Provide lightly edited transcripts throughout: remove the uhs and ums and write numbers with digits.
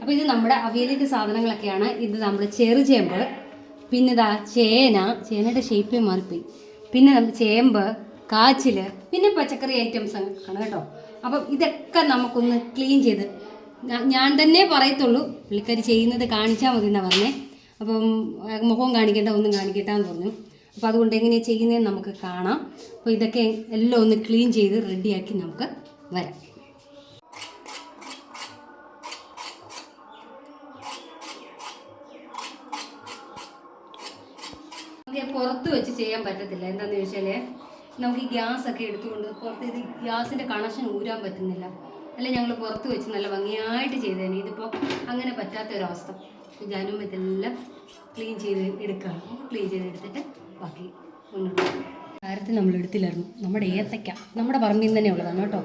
അപ്പോൾ ഇത് നമ്മുടെ അവിയലിൻ്റെ സാധനങ്ങളൊക്കെയാണ്. ഇത് നമ്മുടെ ചെറുചേമ്പ്, പിന്നെ ഇതാ ചേനയുടെ ഷേപ്പേ മാറിപ്പോയി, പിന്നെ നമ്മൾ ചേമ്പ്, കാച്ചിൽ, പിന്നെ പച്ചക്കറി ഐറ്റംസ് ആണ് കേട്ടോ. അപ്പം ഇതൊക്കെ നമുക്കൊന്ന് ക്ലീൻ ചെയ്ത് ഞാൻ തന്നെ പറയത്തുള്ളൂ, പുള്ളിക്കാരി ചെയ്യുന്നത് കാണിച്ചാൽ മതി എന്നാണ് പറഞ്ഞേ. അപ്പം മുഖവും കാണിക്കേണ്ട, ഒന്നും കാണിക്കട്ടെന്ന് പറഞ്ഞു. അപ്പോൾ അതുകൊണ്ട് എങ്ങനെയാണ് ചെയ്യുന്നതെന്ന് നമുക്ക് കാണാം. അപ്പോൾ ഇതൊക്കെ എല്ലാം ഒന്ന് ക്ലീൻ ചെയ്ത് റെഡിയാക്കി നമുക്ക് വരാം. പുറത്ത് വെച്ച് ചെയ്യാൻ പറ്റത്തില്ല. എന്താണെന്ന് ചോദിച്ചാൽ നമുക്ക് ഈ ഗ്യാസൊക്കെ എടുത്തുകൊണ്ട് പുറത്ത് ഇത് ഗ്യാസിൻ്റെ കണക്ഷൻ ഊരാൻ പറ്റുന്നില്ല. അല്ലെങ്കിൽ ഞങ്ങൾ പുറത്ത് വെച്ച് നല്ല ഭംഗിയായിട്ട് ചെയ്തേനെ. ഇതിപ്പോൾ അങ്ങനെ പറ്റാത്തൊരവസ്ഥ. ജാനും ഇതെല്ലാം ക്ലീൻ ചെയ്ത് എടുക്കുകയാണ്. ക്ലീൻ ചെയ്തെടുത്തിട്ട് ബാക്കി മുന്നോട്ട് കാര്യത്തിൽ നമ്മൾ എടുത്തില്ലായിരുന്നു. നമ്മുടെ ഏത്തയ്ക്ക നമ്മുടെ പറമ്പിൽ നിന്ന് തന്നെ ഉള്ളതാണ് കേട്ടോ.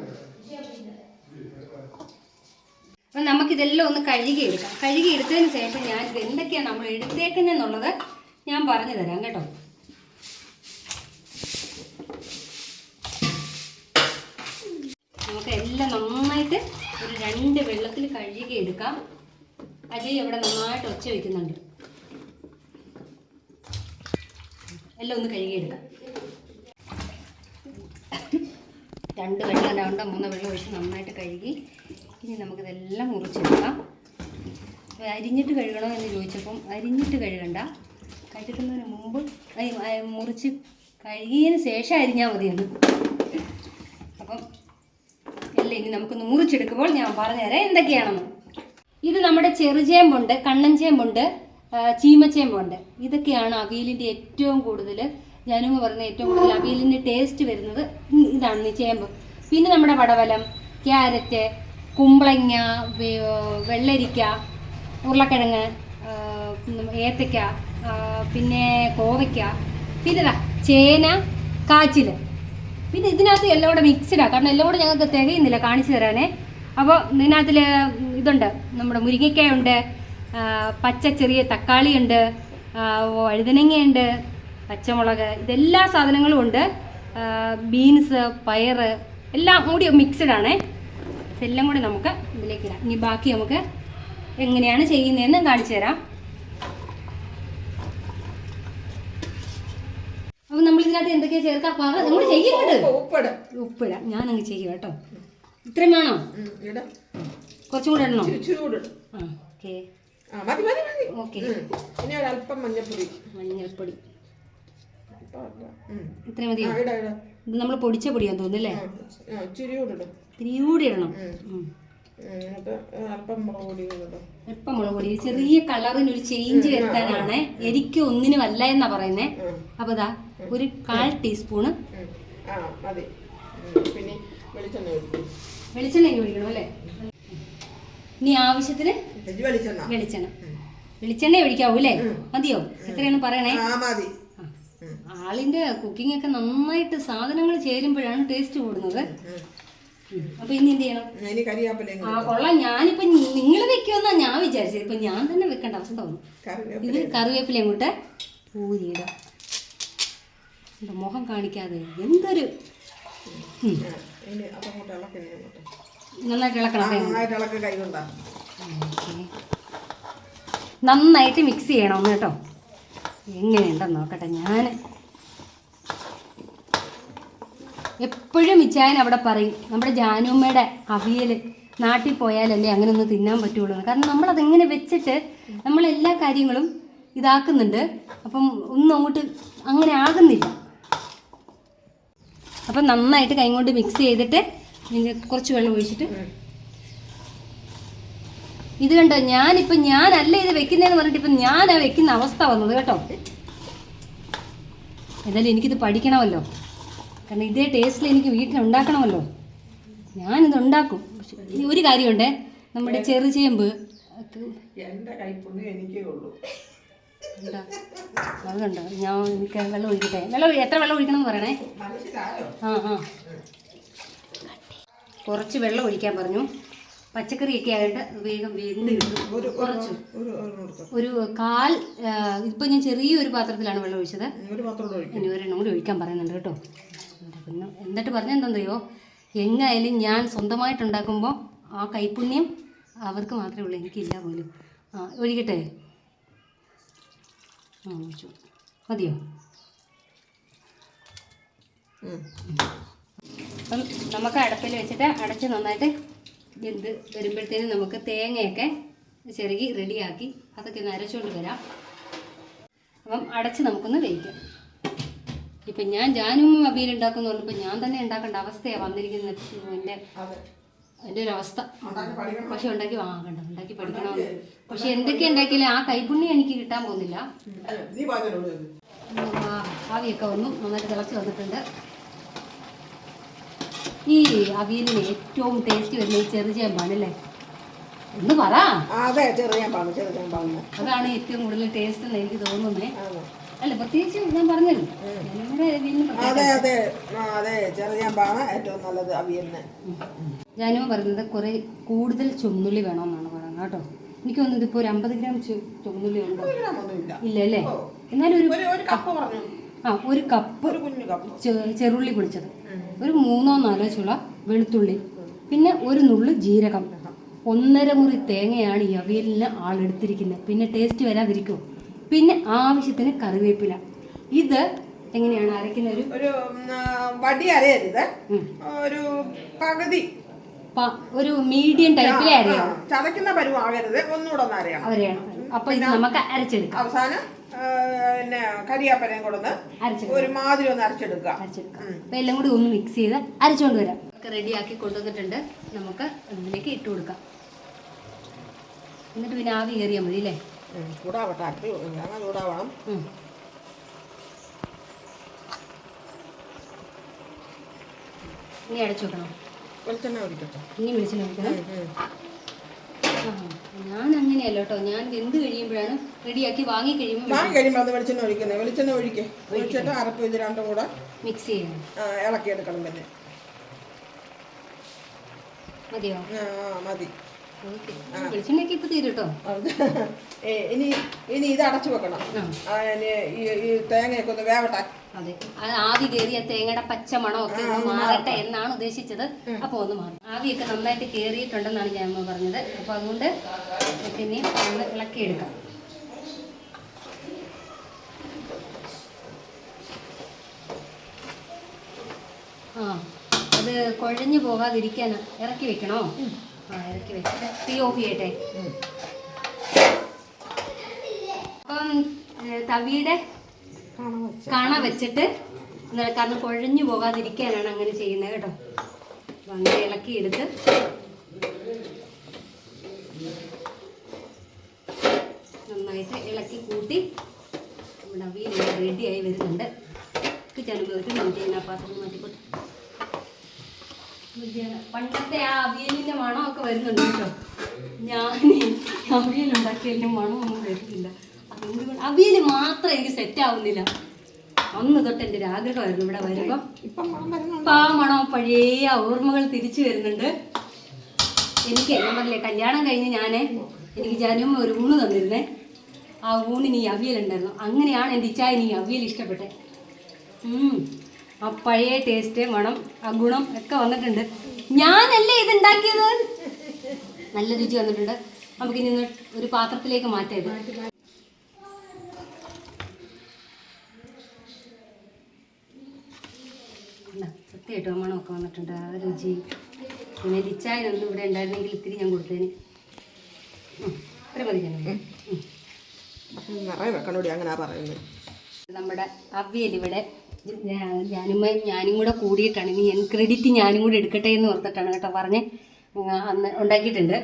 അപ്പം നമുക്കിതെല്ലാം ഒന്ന് കഴുകിയെടുക്കാം. കഴുകിയെടുത്തതിന് ശേഷം ഞാനിത് എന്തൊക്കെയാണ് നമ്മൾ എടുത്തേക്കുന്നതെന്നുള്ളത് ഞാൻ പറഞ്ഞു തരാം കേട്ടോ. നമുക്ക് എല്ലാം നന്നായിട്ട് ഒരു 2 വെള്ളത്തിൽ കഴുകിയെടുക്കാം. അജയ് അവിടെ നന്നായിട്ട് ഒച്ച വയ്ക്കുന്നുണ്ട്. എല്ലാം ഒന്ന് കഴുകിയെടുക്കാം. 2 വെള്ളം 2 3 വെള്ളം ഒഴിച്ച് നന്നായിട്ട് കഴുകി ഇനി നമുക്കിതെല്ലാം മുറിച്ചെടുക്കാം. അപ്പോൾ അരിഞ്ഞിട്ട് കഴുകണോ എന്ന് ചോദിച്ചപ്പം അരിഞ്ഞിട്ട് കഴുകണ്ട, കഴുകുന്നതിന് മുമ്പ് മുറിച്ച് കഴുകിയതിന് ശേഷം അരിഞ്ഞാൽ മതിയെന്ന്. അപ്പം എല്ലാം ഇനി നമുക്കൊന്ന് മുറിച്ചെടുക്കുമ്പോൾ ഞാൻ പറഞ്ഞുതരാം എന്തൊക്കെയാണെന്ന്. ഇത് നമ്മുടെ ചെറുചേമ്പുണ്ട്, കണ്ണൻ ചേമ്പുണ്ട്, ചീമച്ചേമ്പുണ്ട്. ഇതൊക്കെയാണ് അവിയലിൻ്റെ ഏറ്റവും കൂടുതൽ, ജാനുമ്മ പറയുന്ന ഏറ്റവും കൂടുതൽ അവിയലിൻ്റെ ടേസ്റ്റ് വരുന്നത് ഇതാണ് ഈ ചേമ്പ്. പിന്നെ നമ്മുടെ പടവലം, ക്യാരറ്റ്, കുമ്പളങ്ങ, വെള്ളരിക്ക, ഉരുളക്കിഴങ്ങ്, ഏത്തയ്ക്ക, പിന്നെ കോവയ്ക്ക, പിന്നെ ഇതാ ചേന, കാച്ചിൽ. പിന്നെ ഇതിനകത്ത് എല്ലാം കൂടെ മിക്സ്ഡാണ്, കാരണം എല്ലാം കൂടെ ഞങ്ങൾക്ക് തികയുന്നില്ല കാണിച്ചു തരാനേ. അപ്പോൾ ഇതിനകത്തിൽ ഇതുണ്ട്, നമ്മുടെ മുരിങ്ങയ്ക്കയുണ്ട്, പച്ച ചെറിയ തക്കാളിയുണ്ട്, വഴുതനങ്ങയുണ്ട്, പച്ചമുളക്, ഇതെല്ലാ സാധനങ്ങളും ഉണ്ട്. ബീൻസ്, പയറ് എല്ലാം കൂടി മിക്സ്ഡാണേ. ഇതെല്ലാം കൂടി നമുക്ക് ഇതിലേക്ക് ഇടാം. ഇനി ബാക്കി നമുക്ക് എങ്ങനെയാണ് ചെയ്യുന്നതെന്ന് കാണിച്ചു തരാം. അപ്പം നമ്മൾ ഇതിനകത്ത് എന്തൊക്കെയാണ് ചേർക്കാം നമ്മൾ ചെയ്യുന്നുണ്ട്. ഉപ്പിടാം, ഞാനങ്ങ് ചെയ്യും കേട്ടോ. ഇത്രയും വേണോ? കുറച്ചും കൂടെ ഇടണോ? Okay okay. മഞ്ഞൾപ്പൊടി ഇത്രയും മതിയോ? ഇത് നമ്മൾ പൊടിച്ച പൊടിയാന്ന് തോന്നുന്നല്ലേ? ഇത്തിരി കൂടി ഇടണം. അല്പം മുളക് പൊടി, ചെറിയ കളറിനൊരു ചേഞ്ച് വരുത്താനാണ്. എനിക്ക് ഒന്നിനും അല്ല എന്നാ പറയുന്നേ. അപ്പൊ ഇതാ ഒരു 1/4 ടീസ്പൂണ് വെളിച്ചെണ്ണ ഒഴിക്കണം അല്ലേ? ഇനി ആവശ്യത്തിന് വെളിച്ചെണ്ണ ഒഴിക്കാവൂ അല്ലേ? മതിയോ? എത്രയാണ് പറയണേ? ആളിന്റെ കുക്കിംഗ് ഒക്കെ നന്നായിട്ട് സാധനങ്ങൾ ചേരുമ്പോഴാണ് ടേസ്റ്റ് കൂടുന്നത്. അപ്പൊ ഇനി എന്ത് ചെയ്യണം? കൊള്ളാം. ഞാനിപ്പോ നിങ്ങൾ വെക്കുമെന്നാ ഞാൻ വിചാരിച്ചത്. ഇപ്പൊ ഞാൻ തന്നെ വെക്കേണ്ട അവസ്ഥ വന്നു. ഇത് കറിവേപ്പില അങ്ങോട്ട് ഊരിയിടാം. മുഖം കാണിക്കാതെ എന്തൊരു നന്നായിട്ട് ഇളക്കണം. നന്നായിട്ട് മിക്സ് ചെയ്യണം ഒന്ന് കേട്ടോ. എങ്ങനെയുണ്ടെന്ന് നോക്കട്ടെ. ഞാൻ എപ്പോഴും ഇച്ചായൻ അവിടെ പറയും, നമ്മുടെ ജാനുമ്മയുടെ അവിയൽ നാട്ടിൽ പോയാലല്ലേ അങ്ങനെ ഒന്ന് തിന്നാൻ പറ്റുള്ളൂ. കാരണം നമ്മളതെങ്ങനെ വെച്ചിട്ട് നമ്മളെല്ലാ കാര്യങ്ങളും ഇതാക്കുന്നുണ്ട്. അപ്പം ഒന്നും അങ്ങോട്ട് അങ്ങനെ ആകുന്നില്ല. അപ്പം നന്നായിട്ട് കൈ കൊണ്ട് മിക്സ് ചെയ്തിട്ട് കുറച്ച് വെള്ളം ഒഴിച്ചിട്ട് ഇത് കണ്ടോ, ഞാനല്ല ഇത് വെക്കുന്നതെന്ന് പറഞ്ഞിട്ട് ഇപ്പം ഞാനാ വെക്കുന്ന അവസ്ഥ വന്നത് കേട്ടോ. എന്നാലും എനിക്കിത് പഠിക്കണമല്ലോ, കാരണം ഇതേ ടേസ്റ്റിൽ എനിക്ക് വീട്ടിലുണ്ടാക്കണമല്ലോ. ഞാനിത് ഉണ്ടാക്കും. പക്ഷെ ഒരു കാര്യമുണ്ട്, നമ്മുടെ ചെറുചേമ്പ് അതുണ്ടോ, എനിക്ക് വെള്ളം ഒഴിക്കട്ടെ. എത്ര വെള്ളം ഒഴിക്കണം എന്ന് പറയണേ. കുറച്ച് വെള്ളം ഒഴിക്കാൻ പറഞ്ഞു. പച്ചക്കറിയൊക്കെ ആയിട്ട് വേഗം വെന്ത് കിട്ടും. കുറച്ച് ഒരു 1/4, ഇപ്പം ഞാൻ ചെറിയൊരു പാത്രത്തിലാണ് വെള്ളം ഒഴിച്ചത്. ഇനി ഒരെണ്ണം കൂടി ഒഴിക്കാൻ പറയുന്നുണ്ട് കേട്ടോ. പിന്നെ എന്നിട്ട് പറഞ്ഞാൽ എന്താണെന്നറിയോ, എങ്ങായാലും ഞാൻ സ്വന്തമായിട്ടുണ്ടാക്കുമ്പോൾ ആ കൈപ്പുണ്യം അവർക്ക് മാത്രമേ ഉള്ളൂ, എനിക്കില്ല പോലും. ആ ഒഴിക്കട്ടെ? ആ ഒഴിച്ചു. മതിയോ? അപ്പം നമുക്ക് അടുപ്പിൽ വെച്ചിട്ട് അടച്ച് നന്നായിട്ട് വെന്ത് വരുമ്പോഴത്തേനും നമുക്ക് തേങ്ങയൊക്കെ ചിരകി റെഡിയാക്കി അതൊക്കെ ഒന്ന് അരച്ചുകൊണ്ട് വരാം. അപ്പം അടച്ച് നമുക്കൊന്ന് വേവിക്കാം. ഇപ്പം ജാനും അവിയൽ ഉണ്ടാക്കുമെന്ന് പറഞ്ഞപ്പോൾ ഞാൻ തന്നെ ഉണ്ടാക്കേണ്ട അവസ്ഥയാണ് വന്നിരിക്കുന്നത്. എൻ്റെ ഒരു അവസ്ഥ. പക്ഷെ ഉണ്ടാക്കി പഠിക്കണമെന്ന്. പക്ഷെ എന്തൊക്കെ ഉണ്ടാക്കിയാലും ആ കൈപുണ്യം എനിക്ക് കിട്ടാൻ പോകുന്നില്ല. ആവിയൊക്കെ വന്നു, നന്നായിട്ട് തിളച്ച് വന്നിട്ടുണ്ട്. ഈ അവിയലിന് ഏറ്റവും ടേസ്റ്റ് വരുന്നത് ഈ ചെറുചേമ്പാണ് അല്ലേ? ഒന്ന് പറ. അതാണ് ഏറ്റവും കൂടുതൽ ടേസ്റ്റ് എന്ന് എനിക്ക് തോന്നുന്നേ. അല്ല പ്രത്യേകിച്ച് ഞാൻ പറഞ്ഞല്ലോ, ഞാനും പറയുന്നത് കുറെ കൂടുതൽ ചുമന്നുള്ളി വേണമെന്നാണ് പറയുന്നത് കേട്ടോ. എനിക്ക് തോന്നുന്നു ഇതിപ്പോൾ ഒരു 50 ഗ്രാം ചുമന്നുള്ളി ഉണ്ടോ? ഇല്ല അല്ലേ? എന്നാലും ഒരു കപ്പ് ചെറുള്ളി പൊടിച്ചത്, ഒരു 3-4 ചുള വെളുത്തുള്ളി, പിന്നെ ഒരു നുള്ളു ജീരകം, 1.5 മുറി തേങ്ങയാണ് ഈ അവിയലിന് ആളെടുത്തിരിക്കുന്നത്. പിന്നെ ടേസ്റ്റ് വരാതിരിക്കും. പിന്നെ ആവശ്യത്തിന് കറിവേപ്പില. ഇത് എങ്ങനെയാണ് അരയ്ക്കുന്നത്? ഒരു വടി അരയരുത്, ഒരു പകുതി, ഒരു മീഡിയം ടൈപ്പിലെ അരയാണ്. ചതയ്ക്കുന്ന പരുവാകരുത്, ഒന്നുകൂടെ ഒന്ന് അരയണം. അപ്പൊ ഇത് നമുക്ക് അരച്ചെടുക്കാം. അവസാനം പിന്നെ കരിയാപ്പലയും കൊടുന്ന് ഒരു മാതിരി ഒന്ന് അരച്ചെടുക്കുക. അപ്പൊ എല്ലാം കൂടി ഒന്ന് മിക്സ് ചെയ്ത് അരച്ചുകൊണ്ട് വരാം. റെഡിയാക്കി കൊണ്ടുവന്നിട്ടുണ്ട്. നമുക്ക് അതിലേക്ക് ഇട്ട് കൊടുക്കാം. എന്നിട്ട് പിന്നെ ആവി കയറിയാൽ മതി അല്ലേ? ചൂടാവട്ടെ, ചൂടാവണം. ഇനി അടച്ചു വെക്കണം. ഇനി വെളിച്ചെണ്ണ ഒഴിക്കണം. ഞാൻ അങ്ങനെയല്ല കേട്ടോ, ഞാൻ വെന്ത് കഴിയുമ്പോഴാണ് റെഡിയാക്കി വാങ്ങി കഴിയുമ്പോൾ അത് വെളിച്ചെണ്ണ ഒഴിക്കുന്നത്. വെളിച്ചെണ്ണ ഒഴിച്ചിട്ട് അരപ്പ് ഇത് രണ്ടും കൂടെ മിക്സ് ചെയ്യണം, ഇളക്കിയെടുക്കണം. പിന്നെ മതിയോ? മതി. വെളിച്ചെണ്ണയ്ക്ക് ഇപ്പൊ തീരും കേട്ടോ. ഇനി ഇത് അടച്ചു വെക്കണം. ഈ തേങ്ങയൊക്കെ ഒന്ന് വേവട്ടെ. അതെ, അത് ആവി കയറിയ തേങ്ങയുടെ പച്ച മണമൊക്കെ ഒന്ന് മാറട്ടെ എന്നാണ് ഉദ്ദേശിച്ചത്. അപ്പോൾ ഒന്ന് മാറും. ആവിയൊക്കെ നന്നായിട്ട് കയറിയിട്ടുണ്ടെന്നാണ് ഞാൻ പറഞ്ഞത്. അപ്പോൾ അതുകൊണ്ട് പിന്നെ ഒന്ന് ഇളക്കിയെടുക്കാം. അത് കുഴഞ്ഞു പോകാതിരിക്കാൻ ഇറക്കി വെക്കണോ? ഇറക്കി വെച്ചിട്ട് തീ ഓഫ് ചെയ്യട്ടെ. അപ്പം തവിയുടെ കണ വെച്ചിട്ട് കാരണം കുഴഞ്ഞു പോകാതിരിക്കാനാണ് അങ്ങനെ ചെയ്യുന്നത് കേട്ടോ. അപ്പം അങ്ങനെ ഇളക്കിയെടുത്ത് നന്നായിട്ട് ഇളക്കി കൂട്ടി നമ്മുടെ അവിയൽ റെഡിയായി വരുന്നുണ്ട്. ചിലപ്പോൾ നമുക്ക് പാത്രം മാറ്റിക്കൊണ്ട് പണ്ടത്തെ ആ അവിയലിൻ്റെ മണമൊക്കെ വരുന്നുണ്ട് കേട്ടോ. ഞാൻ അവിയലുണ്ടാക്കിയതിൻ്റെ മണമൊന്നും വരുന്നില്ല. അതുകൊണ്ട് അവിയൽ മാത്രം എനിക്ക് സെറ്റാവുന്നില്ല. അന്ന് തൊട്ട് എൻ്റെ ഒരു ആഗ്രഹമായിരുന്നു ഇവിടെ വരുമ്പം. ഇപ്പം ആ മണം പഴയ ഓർമ്മകൾ തിരിച്ചു വരുന്നുണ്ട് എനിക്ക്. ഞാൻ പറഞ്ഞില്ലേ, കല്യാണം കഴിഞ്ഞ് എനിക്ക് ജാനുമ്മ ഒരു ഊണ് തന്നിരുന്നേ. ആ ഊണിന് ഈ അവിയലുണ്ടായിരുന്നു. അങ്ങനെയാണ് എൻ്റെ ഇച്ചായന് ഈ അവിയൽ ഇഷ്ടപ്പെട്ടത്. ആ പഴയ ടേസ്റ്റ്, മണം, ആ ഗുണം ഒക്കെ വന്നിട്ടുണ്ട്. ഞാനല്ലേ ഇതുണ്ടാക്കിയത്. നല്ല രുചി വന്നിട്ടുണ്ട്. നമുക്കിനി ഒരു പാത്രത്തിലേക്ക് മാറ്റരുത്. സത്യമായിട്ടും മണമൊക്കെ വന്നിട്ടുണ്ട്. ആ രുചി. പിന്നെ രിച്ചായനൊന്നും ഇവിടെ ഉണ്ടായിരുന്നെങ്കിൽ ഇത്തിരി ഞാൻ കൊടുത്തേന്. ഇത്ര മതി. നമ്മുടെ അവിയൽ ഇവിടെ ഞാനും കൂടെ കൂടിയിട്ടാണ്. ഇനി ക്രെഡിറ്റ് ഞാനും കൂടെ എടുക്കട്ടെ എന്ന് ഓർത്തിട്ടാണ് കേട്ടോ പറഞ്ഞ് അന്ന് ഉണ്ടാക്കിയിട്ടുണ്ട്.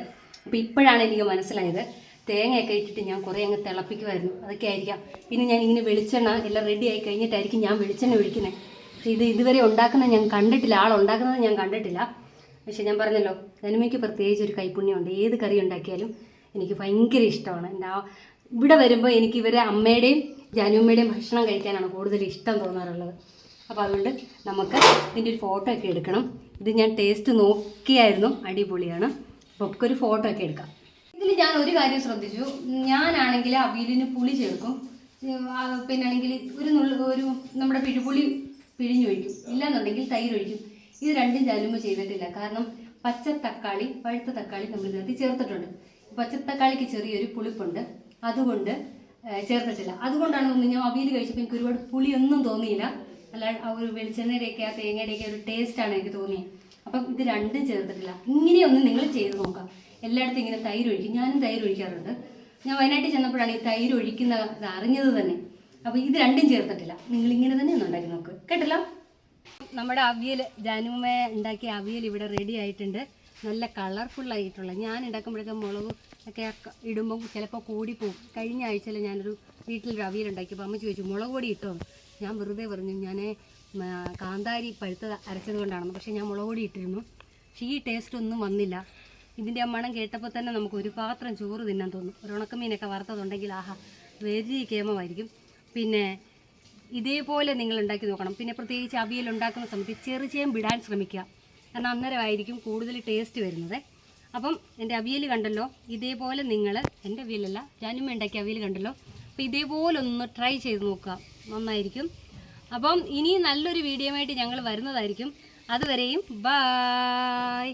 അപ്പോൾ ഇപ്പോഴാണ് എനിക്ക് മനസ്സിലായത്. തേങ്ങയൊക്കെ ഇട്ടിട്ട് ഞാൻ കുറേ അങ്ങ് തിളപ്പിക്കുമായിരുന്നു. അതൊക്കെ ആയിരിക്കാം. പിന്നെ ഞാനിങ്ങനെ വെളിച്ചെണ്ണ എല്ലാം റെഡി ആയി കഴിഞ്ഞിട്ടായിരിക്കും ഞാൻ വെളിച്ചെണ്ണ ഒഴിക്കുന്നത്. പക്ഷേ ഇതുവരെ ഉണ്ടാക്കുന്നത് ഞാൻ കണ്ടിട്ടില്ല, ആളുണ്ടാക്കുന്നത് ഞാൻ കണ്ടിട്ടില്ല. പക്ഷേ ഞാൻ പറഞ്ഞല്ലോ, ജനുമയ്ക്ക് പ്രത്യേകിച്ച് ഒരു കൈപ്പുണ്യമുണ്ട്. ഏത് കറി ഉണ്ടാക്കിയാലും എനിക്ക് ഭയങ്കര ഇഷ്ടമാണ്. ഇവിടെ വരുമ്പോൾ എനിക്ക് ഇവരെ അമ്മയുടെയും ജാനുമ്മയുടെയും ഭക്ഷണം കഴിക്കാനാണ് കൂടുതൽ ഇഷ്ടം തോന്നാറുള്ളത്. അപ്പോൾ അതുകൊണ്ട് നമുക്ക് ഇതിൻ്റെ ഒരു ഫോട്ടോ ഒക്കെ എടുക്കണം. ഇത് ഞാൻ ടേസ്റ്റ് നോക്കിയായിരുന്നു, അടിപൊളിയാണ്. അപ്പോൾ ഒക്കെ ഒരു ഫോട്ടോ ഒക്കെ എടുക്കാം. ഇതിൽ ഞാൻ ഒരു കാര്യം ശ്രദ്ധിച്ചു. ഞാനാണെങ്കിൽ അവിയലിന് പുളി ചേർക്കും, പിന്നാണെങ്കിൽ ഒരു നമ്മുടെ പിഴുപുളി പിഴിഞ്ഞൊഴിക്കും, ഇല്ലാന്നുണ്ടെങ്കിൽ തൈരൊഴിക്കും. ഇത് രണ്ടും ജാനുമ്മ ചെയ്തിട്ടില്ല. കാരണം പച്ചത്തക്കാളി, പഴുത്ത തക്കാളി നമ്മൾ ഇതിനകത്ത് ചേർത്തിട്ടുണ്ട്. പച്ചത്തക്കാളിക്ക് ചെറിയൊരു പുളിപ്പുണ്ട്, അതുകൊണ്ട് ചേർത്തിട്ടില്ല. അതുകൊണ്ടാണ് തോന്നുന്നത് ഞാൻ അവിയൽ കഴിച്ചപ്പോൾ എനിക്ക് ഒരുപാട് പുളിയൊന്നും തോന്നിയില്ല. അല്ല, ആ ഒരു വെളിച്ചെണ്ണയുടെയൊക്കെ ആ തേങ്ങയുടെയൊക്കെ ഒരു ടേസ്റ്റാണ് എനിക്ക് തോന്നിയത്. അപ്പം ഇത് രണ്ടും ചേർത്തിട്ടില്ല. ഇങ്ങനെയൊന്ന് നിങ്ങൾ ചെയ്ത് നോക്കാം. എല്ലായിടത്തും ഇങ്ങനെ തൈര് ഒഴിക്കും, ഞാനും തൈര് ഒഴിക്കാറുണ്ട്. ഞാൻ വയനാട്ടിൽ ചെന്നപ്പോഴാണ് ഈ തൈര് ഒഴിക്കുന്ന ഇത് അറിഞ്ഞത് തന്നെ. അപ്പോൾ ഇത് രണ്ടും ചേർത്തിട്ടില്ല. നിങ്ങളിങ്ങനെ തന്നെ ഒന്ന് ഉണ്ടാക്കി നോക്ക്, കേട്ടല്ലോ. നമ്മുടെ അവിയൽ, ജാനുമ്മ ഉണ്ടാക്കിയ അവിയൽ ഇവിടെ റെഡി ആയിട്ടുണ്ട്. നല്ല കളർഫുള്ളായിട്ടുള്ള. ഞാൻ ഉണ്ടാക്കുമ്പോഴൊക്കെ മുളക് ഒക്കെ ഇടുമ്പോൾ ചിലപ്പോൾ കൂടിപ്പോവും. കഴിഞ്ഞ ആഴ്ചയിൽ ഞാനൊരു വീട്ടിലൊരു അവിയൽ ഉണ്ടാക്കിയപ്പോൾ അമ്മ ചോദിച്ചു മുളക് പൊടി ഇട്ടോ. ഞാൻ വെറുതെ പറഞ്ഞു ഞാൻ കാന്താരി പഴുത്തത് അരച്ചത് കൊണ്ടാണെന്ന്. പക്ഷേ ഞാൻ മുളക് പൊടി ഇട്ടിരുന്നു. പക്ഷേ ഈ ടേസ്റ്റ് ഒന്നും വന്നില്ല. ഇതിൻ്റെ ആ മണം കേട്ടപ്പോൾ തന്നെ നമുക്ക് ഒരു പാത്രം ചോറ് തിന്നാൻ തോന്നും. ഒരു ഉണക്കമീനൊക്കെ വറുത്തതുണ്ടെങ്കിൽ ആഹാ വെരി കേമമായിരിക്കും. പിന്നെ ഇതേപോലെ നിങ്ങൾ ഉണ്ടാക്കി നോക്കണം. പിന്നെ പ്രത്യേകിച്ച് അവിയൽ ഉണ്ടാക്കുന്ന സമയത്ത് ചെറുചേമ്പ് ഇടാൻ ശ്രമിക്കുക. കാരണം അന്നേരമായിരിക്കും കൂടുതൽ ടേസ്റ്റ് വരുന്നത്. അപ്പം എൻ്റെ അവിയൽ കണ്ടല്ലോ, ഇതേപോലെ നിങ്ങൾ, എൻ്റെ അവിയലല്ല ജാനുമ്മ ഉണ്ടാക്കിയ അവിയൽ കണ്ടല്ലോ, അപ്പോൾ ഇതേപോലെ ഒന്ന് ട്രൈ ചെയ്ത് നോക്കുക, നന്നായിരിക്കും. അപ്പം ഇനി നല്ലൊരു വീഡിയോ ആയിട്ട് ഞങ്ങൾ വരുന്നതായിരിക്കും. അതുവരെയും ബായ്.